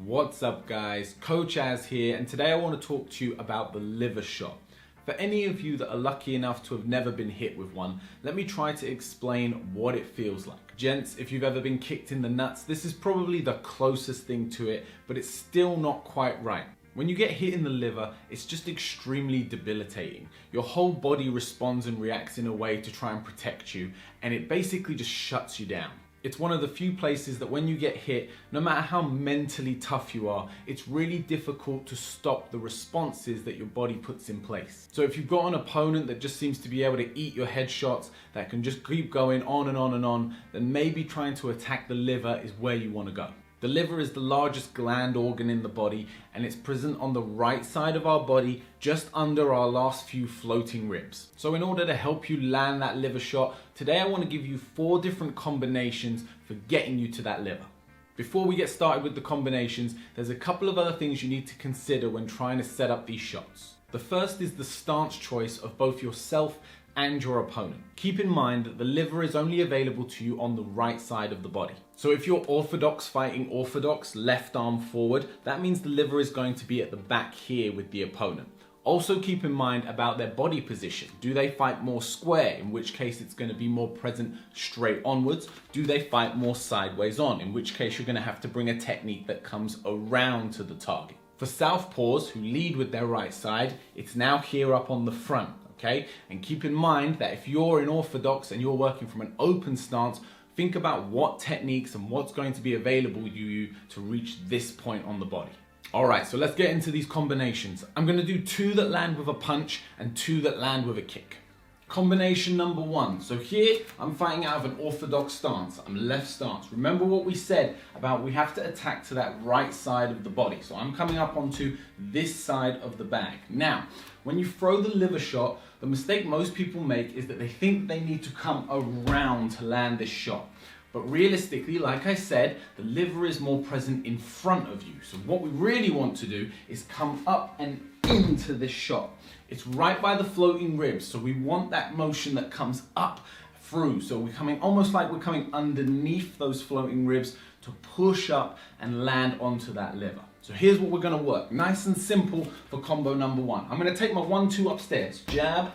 What's up guys, Coach Az here, and today I want to talk to you about the liver shot. For any of you that are lucky enough to have never been hit with one, let me try to explain what it feels like. Gents, if you've ever been kicked in the nuts, this is probably the closest thing to it, but it's still not quite right. When you get hit in the liver, it's just extremely debilitating. Your whole body responds and reacts in a way to try and protect you, and it basically just shuts you down. It's one of the few places that when you get hit, no matter how mentally tough you are, it's really difficult to stop the responses that your body puts in place. So if you've got an opponent that just seems to be able to eat your headshots, that can just keep going on and on and on, then maybe trying to attack the liver is where you want to go. The liver is the largest gland organ in the body, and it's present on the right side of our body, just under our last few floating ribs. So in order to help you land that liver shot, today I want to give you 4 different combinations for getting you to that liver. Before we get started with the combinations, there's a couple of other things you need to consider when trying to set up these shots. The first is the stance choice of both yourself and your opponent. Keep in mind that the liver is only available to you on the right side of the body. So if you're orthodox fighting orthodox, left arm forward, that means the liver is going to be at the back here with the opponent. Also keep in mind about their body position. Do they fight more square, in which case it's going to be more present straight onwards? Do they fight more sideways on, in which case you're going to have to bring a technique that comes around to the target. For southpaws who lead with their right side, it's now here up on the front. Okay? And keep in mind that if you're in orthodox and you're working from an open stance, think about what techniques and what's going to be available to you to reach this point on the body. Alright, so let's get into these combinations. I'm going to do 2 that land with a punch and 2 that land with a kick. Combination number 1. So here I'm fighting out of an orthodox stance. I'm left stance. Remember what we said about we have to attack to that right side of the body. So I'm coming up onto this side of the bag. Now, when you throw the liver shot, the mistake most people make is that they think they need to come around to land this shot. But realistically, like I said, the liver is more present in front of you. So what we really want to do is come up and into this shot. It's right by the floating ribs, so we want that motion that comes up through. So we're coming almost like we're coming underneath those floating ribs to push up and land onto that liver. So here's what we're going to work. Nice and simple for combo number 1. I'm going to take my 1-2 upstairs. Jab,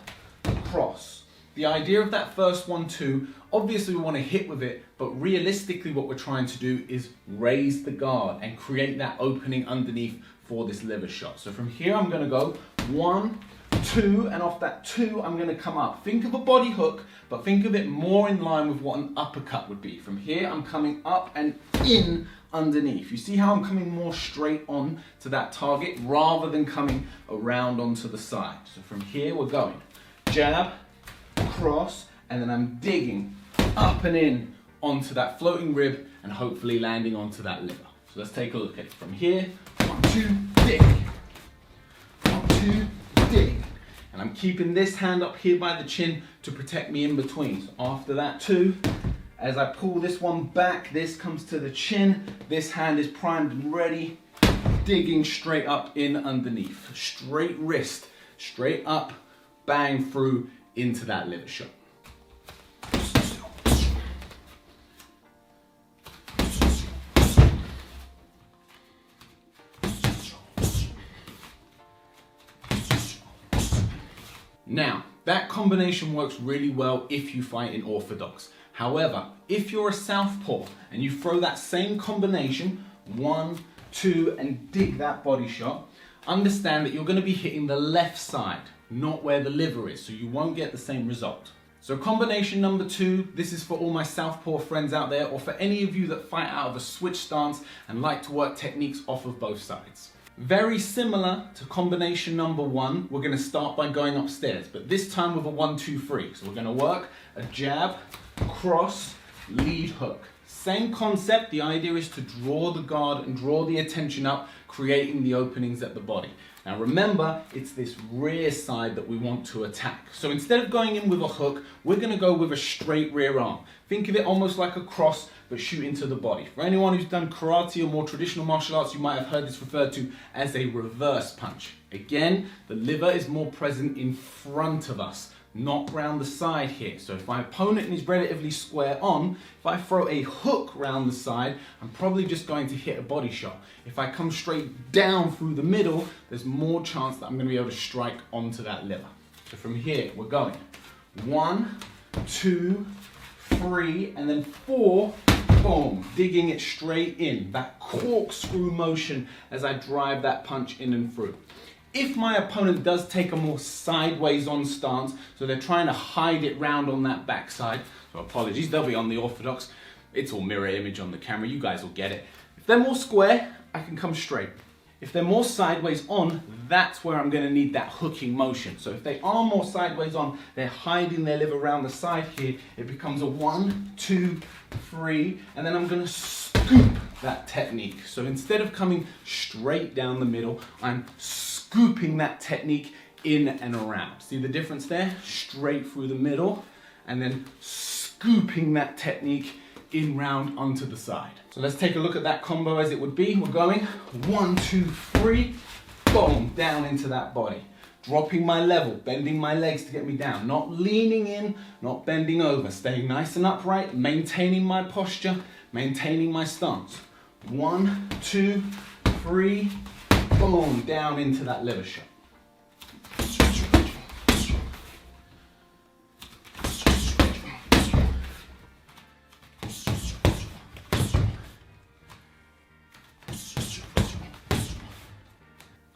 cross. The idea of that first 1-2, obviously we want to hit with it, but realistically what we're trying to do is raise the guard and create that opening underneath for this liver shot. So from here I'm going to go 1, 2, and off that 2 I'm going to come up. Think of a body hook, but think of it more in line with what an uppercut would be. From here I'm coming up and in underneath. You see how I'm coming more straight on to that target rather than coming around onto the side. So from here we're going jab, cross, and then I'm digging up and in onto that floating rib and hopefully landing onto that liver. So let's take a look at it. From here, 1, 2, dig. 1, 2, dig. And I'm keeping this hand up here by the chin to protect me in between. So after that 2, as I pull this one back, this comes to the chin. This hand is primed and ready, digging straight up in underneath. Straight wrist, straight up, bang through into that liver shot. Now, that combination works really well if you fight in orthodox. However, if you're a southpaw and you throw that same combination, 1, 2, and dig that body shot, understand that you're going to be hitting the left side, not where the liver is, so you won't get the same result. So combination number 2, this is for all my southpaw friends out there, or for any of you that fight out of a switch stance and like to work techniques off of both sides. Very similar to combination number 1, we're going to start by going upstairs, but this time with a 1, 2, 3. So we're going to work a jab, cross, lead hook. Same concept, the idea is to draw the guard and draw the attention up, creating the openings at the body. Now remember, it's this rear side that we want to attack. So instead of going in with a hook, we're going to go with a straight rear arm. Think of it almost like a cross, but shoot into the body. For anyone who's done karate or more traditional martial arts, you might have heard this referred to as a reverse punch. Again, the liver is more present in front of us, not round the side here. So if my opponent is relatively square on, if I throw a hook round the side, I'm probably just going to hit a body shot. If I come straight down through the middle, there's more chance that I'm going to be able to strike onto that liver. So from here, we're going 1, 2, 3, and then 4, boom, digging it straight in. That corkscrew motion as I drive that punch in and through. If my opponent does take a more sideways on stance, so they're trying to hide it round on that backside, so apologies, they'll be on the orthodox. It's all mirror image on the camera, you guys will get it. If they're more square, I can come straight. If they're more sideways on, that's where I'm going to need that hooking motion. So if they are more sideways on, they're hiding their liver around the side here, it becomes a 1, 2, 3, and then I'm going to scoop that technique. So instead of coming straight down the middle, I'm scooping that technique in and around. See the difference there? Straight through the middle, and then scooping that technique in round onto the side. So let's take a look at that combo as it would be. We're going 1, 2, 3, boom, down into that body. Dropping my level, bending my legs to get me down. Not leaning in, not bending over. Staying nice and upright, maintaining my posture, maintaining my stance. 1, 2, 3, boom, down into that liver shot.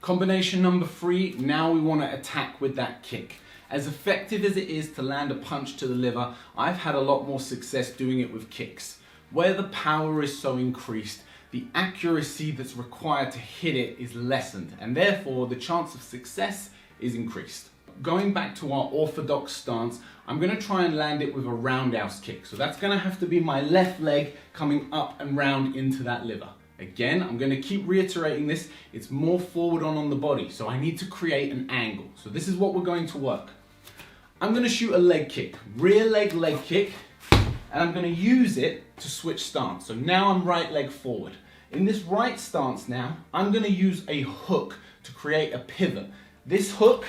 Combination number 3, now we want to attack with that kick. As effective as it is to land a punch to the liver, I've had a lot more success doing it with kicks. Where the power is so increased, the accuracy that's required to hit it is lessened, and therefore the chance of success is increased. Going back to our orthodox stance, I'm going to try and land it with a roundhouse kick. So that's going to have to be my left leg coming up and round into that liver. Again, I'm going to keep reiterating this, it's more forward on the body, so I need to create an angle. So this is what we're going to work. I'm going to shoot a leg kick, rear leg kick, and I'm going to use it to switch stance. So now I'm right leg forward. In this right stance now, I'm going to use a hook to create a pivot. This hook,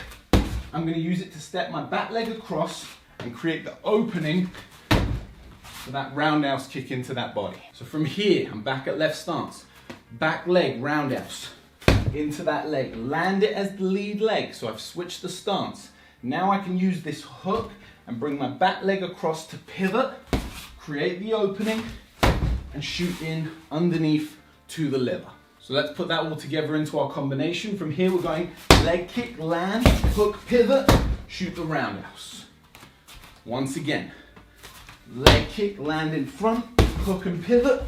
I'm going to use it to step my back leg across and create the opening for that roundhouse kick into that body. So from here, I'm back at left stance. Back leg, roundhouse, into that leg. Land it as the lead leg, so I've switched the stance. Now I can use this hook and bring my back leg across to pivot, create the opening, and shoot in underneath to the liver. So let's put that all together into our combination. From here, we're going leg kick, land, hook, pivot, shoot the roundhouse. Once again. Leg kick, land in front, hook and pivot,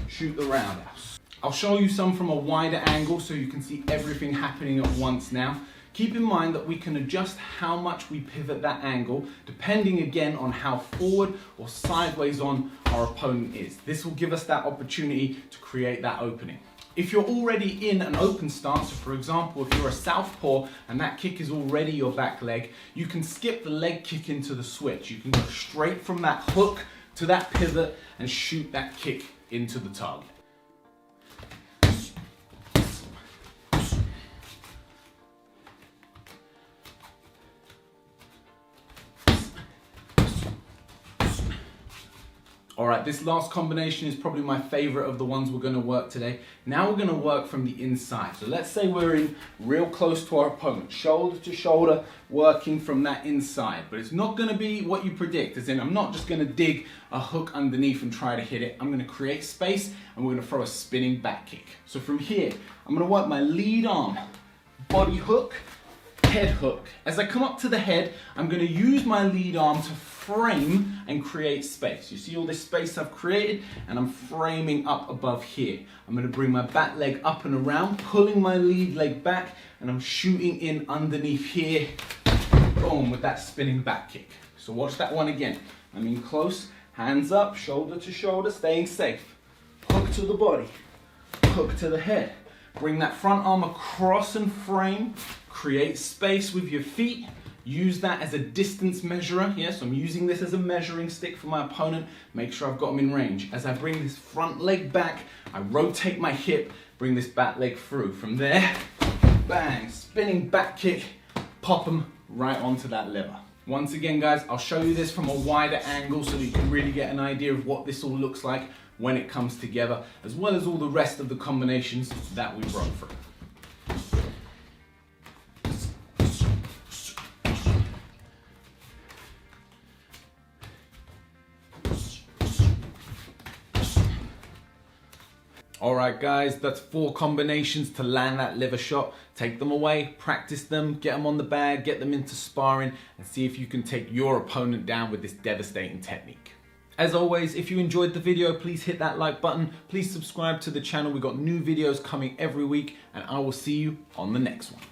shoot the roundhouse. I'll show you some from a wider angle so you can see everything happening at once now. Keep in mind that we can adjust how much we pivot that angle depending again on how forward or sideways on our opponent is. This will give us that opportunity to create that opening. If you're already in an open stance, so for example, if you're a southpaw and that kick is already your back leg, you can skip the leg kick into the switch. You can go straight from that hook to that pivot and shoot that kick into the target. Alright, this last combination is probably my favorite of the ones we're going to work today. Now we're going to work from the inside. So let's say we're in real close to our opponent, shoulder to shoulder, working from that inside. But it's not going to be what you predict, as in I'm not just going to dig a hook underneath and try to hit it. I'm going to create space and we're going to throw a spinning back kick. So from here, I'm going to work my lead arm, body hook, head hook. As I come up to the head, I'm going to use my lead arm to frame and create space. You see all this space I've created, and I'm framing up above here. I'm going to bring my back leg up and around, pulling my lead leg back, and I'm shooting in underneath here, boom, with that spinning back kick. So watch that one again. I'm in close, hands up, shoulder to shoulder, staying safe. Hook to the body, hook to the head. Bring that front arm across and frame, create space with your feet. Use that as a distance measurer. Yes, I'm using this as a measuring stick for my opponent. Make sure I've got them in range. As I bring this front leg back, I rotate my hip, bring this back leg through. From there, bang, spinning back kick, pop them right onto that liver. Once again, guys, I'll show you this from a wider angle so that you can really get an idea of what this all looks like when it comes together, as well as all the rest of the combinations that we broke through. Alright guys, that's 4 combinations to land that liver shot. Take them away, practice them, get them on the bag, get them into sparring, and see if you can take your opponent down with this devastating technique. As always, if you enjoyed the video, please hit that like button. Please subscribe to the channel. We've got new videos coming every week, and I will see you on the next one.